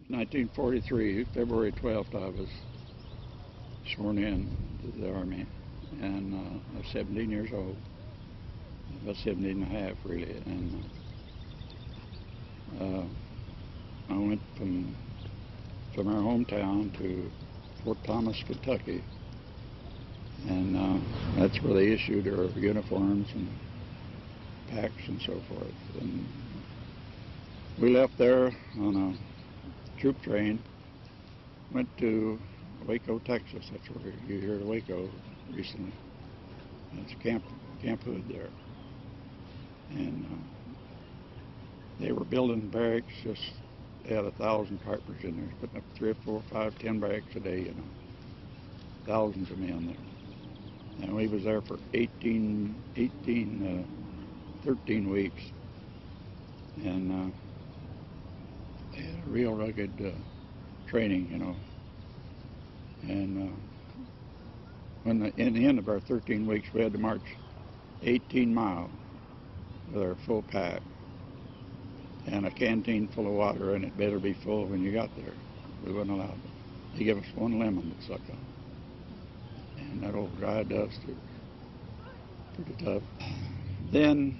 1943, February 12th, I was sworn in to the Army, and I was 17 years old, about 17 and a half really, and I went from our hometown to Fort Thomas, Kentucky, and that's where they issued our uniforms and packs and so forth. And we left there on a troop train, went to Waco, Texas. That's where you hear of Waco recently. It's Camp Hood there. And they were building barracks. Just they had 1,000 carpenters in there, putting up 3 or 4, 5, 10 barracks a day, you know. Thousands of men there. And we was there for 13 weeks. And they had a real rugged training, you know. And in the end of our 13 weeks, we had to march 18 miles with our full pack and a canteen full of water, and it better be full when you got there. We weren't allowed to. They gave us one lemon to suck on. And that old dry dust is pretty tough. Then,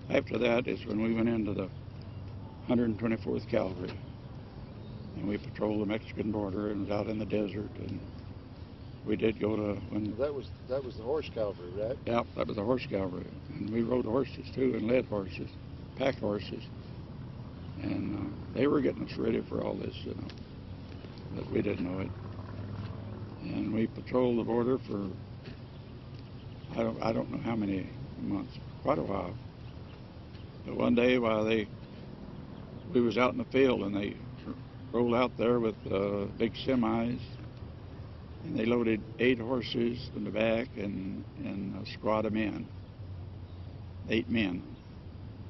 after that is when we went into the 124th Cavalry, and we patrolled the Mexican border and was out in the desert, and we did go to... That was the horse cavalry, right? Yeah, that was the horse cavalry. And we rode horses too, and led horses, pack horses. And they were getting us ready for all this, you know, but we didn't know it. And we patrolled the border for, I don't know how many months, quite a while. But one day while we was out in the field, and they rolled out there with big semis, and they loaded 8 horses in the back and a squad of men, 8 men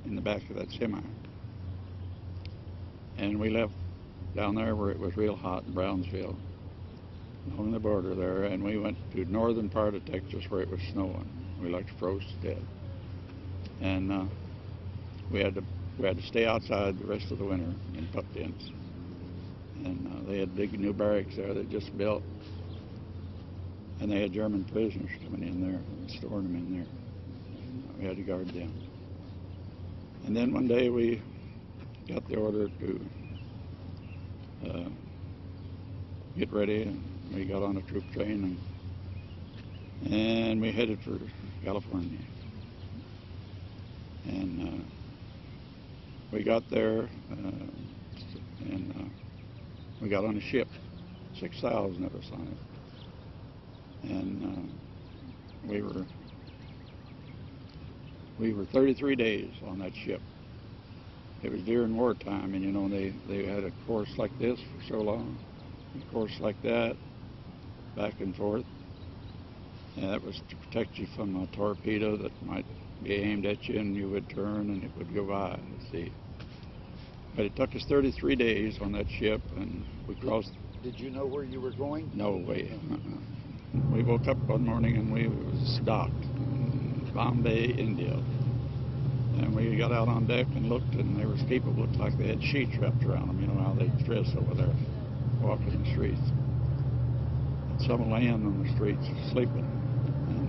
in the back of that semi. And we left down there where it was real hot in Brownsville, along the border there, and we went to northern part of Texas where it was snowing. We like froze to death. And we had to stay outside the rest of the winter in pup tents. And they had big new barracks there they just built. And they had German prisoners coming in there and storing them in there. And we had to guard them. And then one day we got the order to get ready, and we got on a troop train, and we headed for California. And we got there, and we got on a ship, 6,000 of us on it. And we were 33 days on that ship. It was during wartime, and you know, they had a course like this for so long, a course like that, back and forth. And that was to protect you from a torpedo that might be aimed at you, and you would turn and it would go by, see. But it took us 33 days on that ship, and we crossed. Did you know where you were going? No way. We woke up one morning and we was docked in Bombay, India. And we got out on deck and looked, and there was people who looked like they had sheets wrapped around them, you know how they dress over there, walking the streets. And some laying on the streets, sleeping. And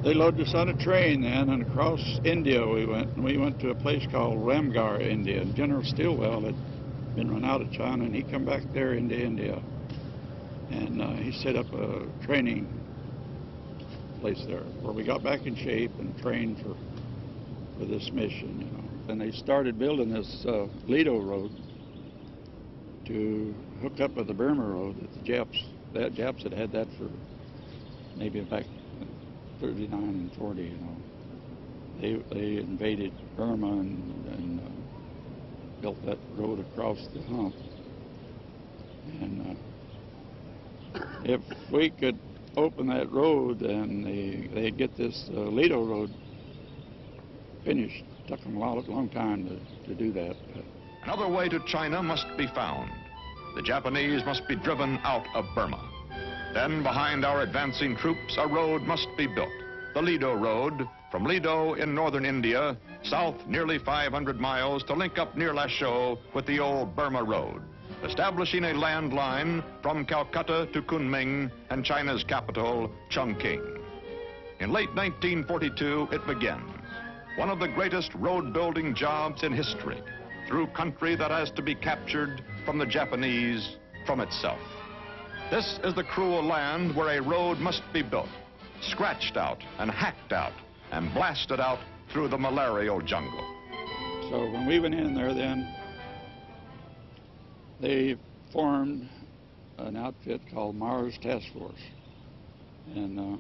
they loaded us on a train then, and across India we went. And we went to a place called Ramgarh, India. And General Stilwell had been run out of China, and he come back there into India. And he set up a training place there where we got back in shape and trained for this mission, you know. And they started building this Lido road to hook up with the Burma road that the Japs had that for maybe back 39 and 40, you know. They invaded Burma and built that road across the hump. And if we could open that road, and they'd get this Lido road finished. It took them a long time to do that. Another way to China must be found. The Japanese must be driven out of Burma. Then behind our advancing troops, a road must be built. the Lido Road, from Lido in northern India, south nearly 500 miles to link up near Lashio with the old Burma Road, establishing a land line from Calcutta to Kunming and China's capital, Chongqing. In late 1942, it begins, one of the greatest road-building jobs in history, through country that has to be captured from the Japanese, from itself. This is the cruel land where a road must be built, scratched out and hacked out and blasted out through the malarial jungle. So when we went in there then, they formed an outfit called Mars Task Force. And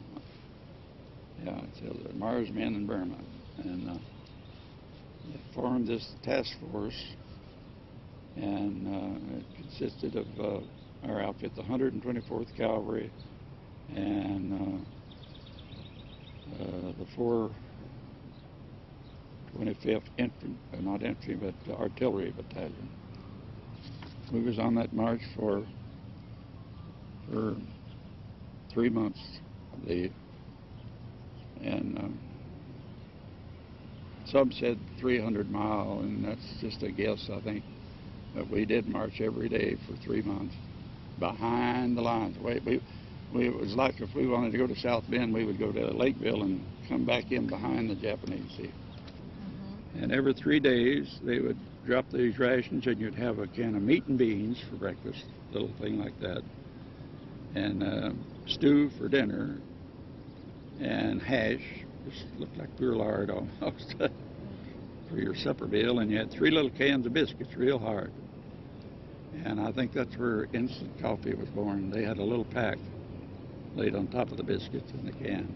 yeah, it's the Mars Men in Burma. And they formed this task force, and it consisted of our outfit, the 124th Cavalry, and the 425th Infantry, not infantry, but artillery battalion. We was on that march for 3 months, I believe, and some said 300 mile, and that's just a guess, I think. But we did march every day for 3 months behind the lines. It was like if we wanted to go to South Bend, we would go to Lakeville and come back in behind the Japanese. See? And every 3 days, they would drop these rations, and you'd have a can of meat and beans for breakfast, little thing like that, and stew for dinner, and hash, just looked like pure lard almost, for your supper bill, and you had 3 little cans of biscuits, real hard. And I think that's where instant coffee was born. They had a little pack laid on top of the biscuits in the can.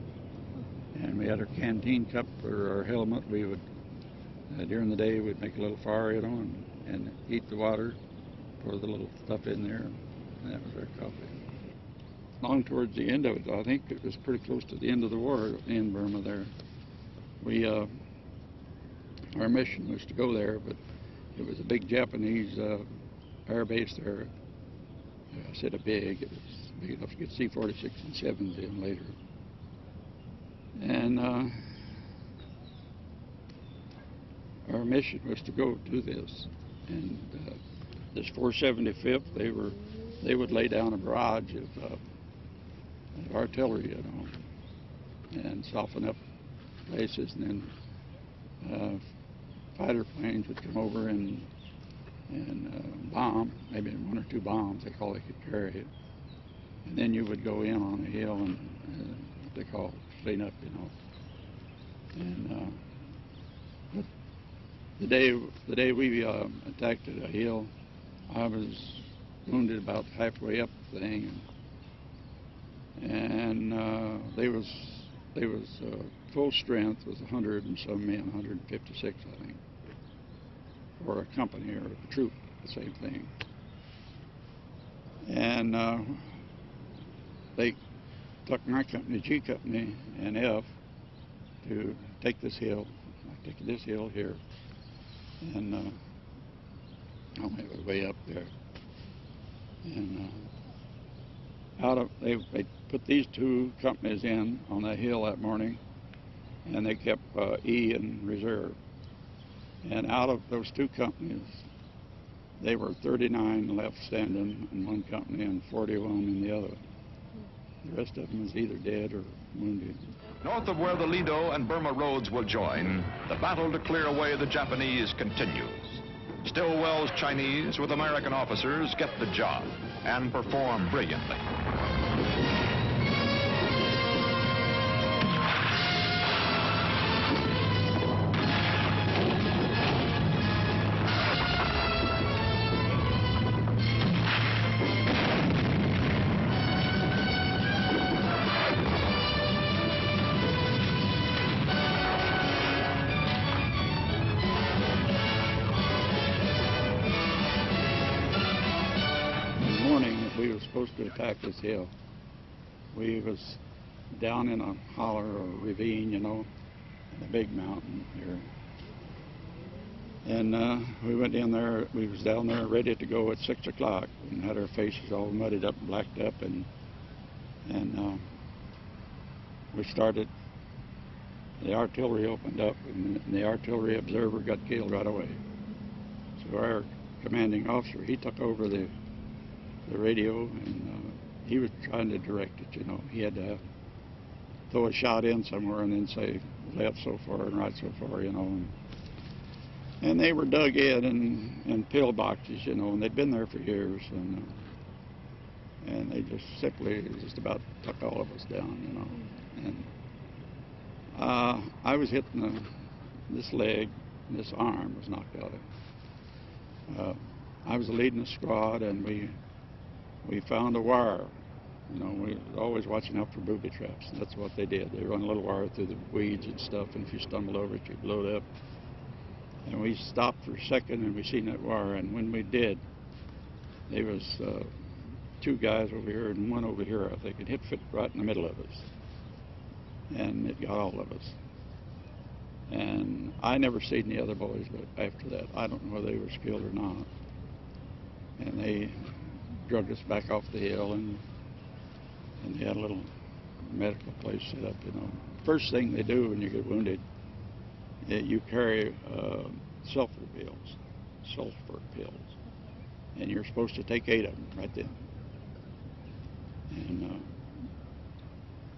And we had our canteen cup for our helmet. We would, during the day, we'd make a little fire, you know, and heat the water, pour the little stuff in there, and that was our coffee. Long towards the end of it, I think it was pretty close to the end of the war in Burma there. Our mission was to go there, but it was a big Japanese air base there. I said a big, it was big enough to get C-46 and 7s in later. And our mission was to go do this. And this 475th, they would lay down a barrage of artillery, you know, and soften up places, and then fighter planes would come over and bomb, maybe 1 or 2 bombs, that's all they could carry. And then you would go in on a hill and what they call clean up, you know. And but the day we attacked a hill, I was wounded about halfway up the thing, and they was full strength was 100 and some men, 156 I think, or a company or a troop, the same thing. And they took my company, G Company, and F, to take this hill. I took this hill here, and I went way up there. And they put these 2 companies in on that hill that morning, and they kept E in reserve. And out of those 2 companies, there were 39 left standing in one company and 41 in the other. The rest of them was either dead or wounded. North of where the Lido and Burma roads will join, the battle to clear away the Japanese continues. Stilwell's Chinese, with American officers, get the job and perform brilliantly. We were supposed to attack this hill. We was down in a holler or ravine, you know, in a big mountain here. And we went in there, we was down there ready to go at 6 o'clock and had our faces all muddied up and blacked up, and we started the artillery opened up, and the artillery observer got killed right away. So our commanding officer, he took over the radio, and he was trying to direct it, you know. He had to throw a shot in somewhere and then say left so far and right so far, you know. And they were dug in pillboxes, you know, and they'd been there for years, and they just simply just about took all of us down, you know. And I was hitting this leg, and this arm was knocked out. I was leading the squad, and we found a wire. You know, we were always watching out for booby traps, and that's what they did. They run a little wire through the weeds and stuff, and if you stumble over it, you blow it up. And we stopped for a second, and we seen that wire, and when we did, there was two guys over here and one over here, I think, and it fit right in the middle of us. And it got all of us. And I never seen the other boys, but after that, I don't know whether they were killed or not. And they drugged us back off the hill, and they had a little medical place set up, you know. First thing they do when you get wounded, you carry sulfur pills, and you're supposed to take 8 of them right then.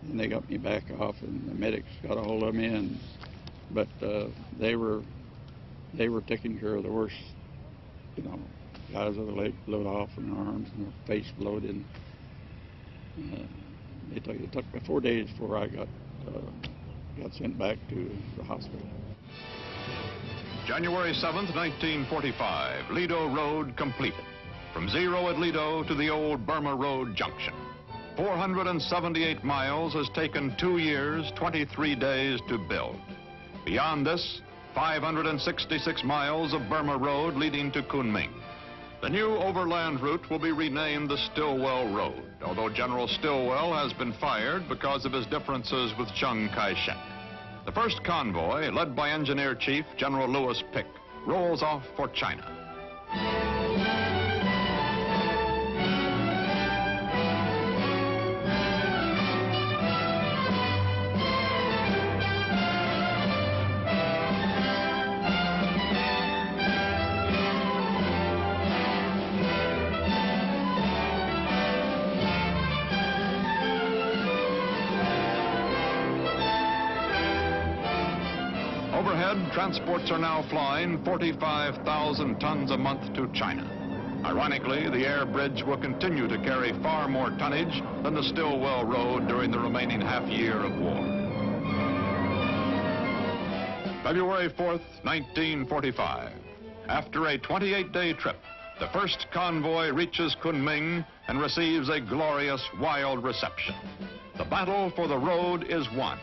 And they got me back off, and the medics got a hold of me, but they were taking care of the worst, you know, guys with their legs blowed off and their arms and their face blowed in. It took me 4 days before I got sent back to the hospital. January 7th, 1945, Lido Road completed. From zero at Lido to the old Burma Road junction. 478 miles has taken 2 years, 23 days to build. Beyond this, 566 miles of Burma Road leading to Kunming. The new overland route will be renamed the Stillwell Road, although General Stillwell has been fired because of his differences with Chiang Kai-shek. The first convoy, led by Engineer Chief General Lewis Pick, rolls off for China. Overhead, transports are now flying 45,000 tons a month to China. Ironically, the air bridge will continue to carry far more tonnage than the Stillwell Road during the remaining half year of war. February 4th, 1945. After a 28-day trip, the first convoy reaches Kunming and receives a glorious, wild reception. The battle for the road is won.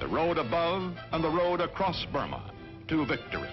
The road above and the road across Burma to victory.